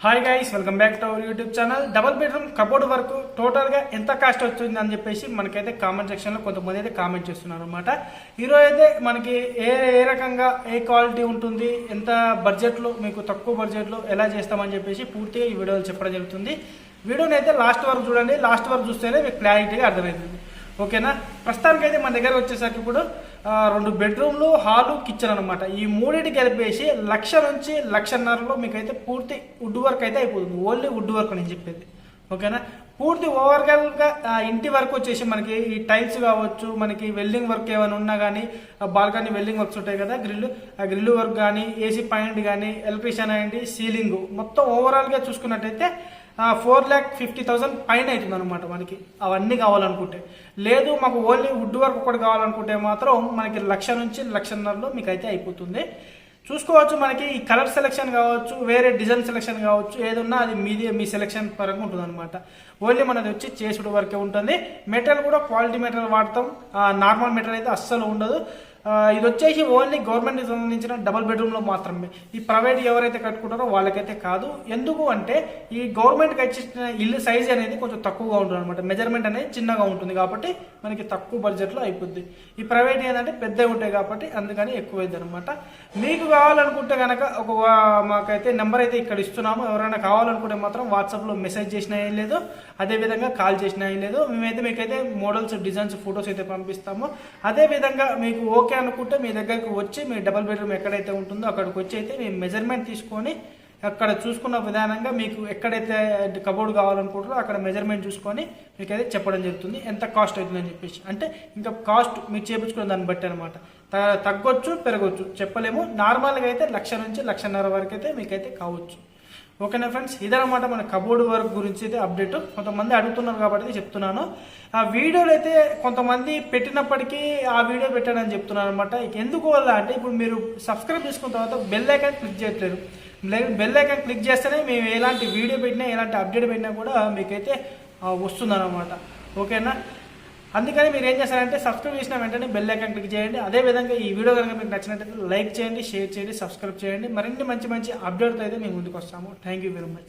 Hi guys, welcome back to our YouTube channel. Double bedroom cupboard work టోటల్గా ఎంత cost వచ్చింది అని చెప్పేసి మనకైతే కామెంట్ సెక్షన్లో కొంతమంది అయితే కామెంట్ చేస్తున్నారు అనమాట. ఈరోజు అయితే మనకి ఏ రకంగా ఏ క్వాలిటీ ఉంటుంది, ఎంత బడ్జెట్లో మీకు తక్కువ బడ్జెట్లో ఎలా చేస్తామని చెప్పేసి పూర్తిగా ఈ వీడియోలో చెప్పడం జరుగుతుంది. వీడియోని అయితే లాస్ట్ వరకు చూడండి. లాస్ట్ వరకు చూస్తేనే మీకు క్లారిటీగా అర్థమవుతుంది. ఓకేనా? ప్రస్తుతానికి అయితే మన దగ్గర వచ్చేసరికి ఇప్పుడు 2 బెడ్రూమ్లు, హాలు, కిచెన్ అనమాట. ఈ మూడింటి కలిపేసి 1,00,000 నుంచి 1,50,000లో మీకైతే పూర్తి వుడ్ వర్క్ అయితే అయిపోతుంది. ఓన్లీ వుడ్ వర్క్ నేను చెప్పేది. ఓకేనా? పూర్తి ఓవర్గా ఇంటి వర్క్ వచ్చేసి మనకి ఈ టైల్స్ కావచ్చు, మనకి వెల్డింగ్ వర్క్ ఏమైనా ఉన్నా కానీ, బాల్కనీ వెల్డింగ్ వర్క్స్ ఉంటాయి కదా, ఆ గ్రిల్ వర్క్ కానీ, ఏసీ పాయింట్ కానీ, ఎలక్ట్రీషియన్ అయ్యండి, సీలింగ్ మొత్తం ఓవరాల్గా చూసుకున్నట్టయితే 4,50,000 పైన అవుతుంది అనమాట మనకి. అవన్నీ కావాలనుకుంటే. లేదు మాకు ఓన్లీ వుడ్ వర్క్ ఒకటి కావాలనుకుంటే మాత్రం మనకి 1,00,000 నుంచి 1,50,000లో మీకు అయితే అయిపోతుంది. చూసుకోవచ్చు. మనకి ఈ కలర్ సెలెక్షన్ కావచ్చు, వేరే డిజైన్ సెలెక్షన్ కావచ్చు, ఏదన్నా అది మీ సెలెక్షన్ పరంగా ఉంటుంది అనమాట. ఓన్లీ మనది వచ్చి చేసుడు వరకే ఉంటుంది. మెటీరియల్ కూడా క్వాలిటీ మెటీరియల్ వాడతాం. నార్మల్ మెటీరియల్ అయితే అస్సలు ఉండదు. ఇది వచ్చేసి ఓన్లీ గవర్నమెంట్కి సంబంధించిన డబుల్ బెడ్రూమ్లో మాత్రమే. ఈ ప్రైవేట్ ఎవరైతే కట్టుకుంటారో వాళ్ళకైతే కాదు. ఎందుకు అంటే ఈ గవర్నమెంట్కి వచ్చేసిన ఇల్లు సైజ్ అనేది కొంచెం తక్కువగా ఉంటుంది అనమాట. మెజర్మెంట్ అనేది చిన్నగా ఉంటుంది కాబట్టి మనకి తక్కువ బడ్జెట్లో అయిపోద్ది. ఈ ప్రైవేట్ ఏంటంటే పెద్దగా ఉంటాయి కాబట్టి అందుకని ఎక్కువ అవుతుంది అనమాట. మీకు కావాలనుకుంటే కనుక మాకైతే నెంబర్ అయితే ఇక్కడ ఇస్తున్నాము. ఎవరైనా కావాలనుకుంటే మాత్రం వాట్సాప్లో మెసేజ్ చేసినా ఏం లేదు, అదేవిధంగా కాల్ చేసినా ఏం లేదు. మేమైతే మీకైతే మోడల్స్, డిజైన్స్, ఫొటోస్ అయితే పంపిస్తాము. అదేవిధంగా మీకు ఓకే అనుకుంటే మీ దగ్గరకు వచ్చి మీ డబుల్ బెడ్రూమ్ ఎక్కడైతే ఉంటుందో అక్కడికి వచ్చి అయితే మీ మెజర్మెంట్ తీసుకొని అక్కడ చూసుకున్న విధానంగా మీకు ఎక్కడైతే కబోర్డ్ కావాలనుకుంటారో అక్కడ మెజర్మెంట్ చూసుకొని మీకైతే చెప్పడం జరుగుతుంది ఎంత కాస్ట్ అవుతుందని చెప్పేసి. అంటే ఇంకా కాస్ట్ మీరు చేపించుకున్న దాన్ని బట్టి అనమాట. తగ్గొచ్చు, పెరగొచ్చు, చెప్పలేము. నార్మల్గా అయితే 1,00,000 నుంచి 1,50,000 వరకు అయితే మీకైతే కావచ్చు. ఓకేనా ఫ్రెండ్స్? ఇదనమాట మన కబోర్డ్ వర్క్ గురించి అయితే అప్డేట్. కొంతమంది అడుగుతున్నారు కాబట్టి చెప్తున్నాను. ఆ వీడియోలు అయితే కొంతమంది పెట్టినప్పటికీ ఆ వీడియో పెట్టానని చెప్తున్నాను అనమాట. ఎందుకు వల్ల అంటే ఇప్పుడు మీరు సబ్స్క్రైబ్ చేసుకున్న తర్వాత బెల్ ఐకాన్ క్లిక్ చేయట్లేదు. బెల్ ఐకాన్ క్లిక్ చేస్తేనే మేము ఎలాంటి వీడియో పెట్టినా, ఎలాంటి అప్డేట్ పెట్టినా కూడా మీకైతే వస్తుందన్నమాట. ఓకేనా? అందుకని మీరు ఏం చేస్తారంటే సబ్స్క్రైబ్ చేసిన వెంటనే బెల్ ఐకాన్ క్లిక్ చేయండి. అదేవిధంగా ఈ వీడియో కనుక మీకు నచ్చినట్లయితే లైక్ చేయండి, షేర్ చేయండి, సబ్స్క్రైబ్ చేయండి. మరిన్ని మంచి అప్డేట్తో అయితే మేము ముందుకు వస్తాము. Thank you very much.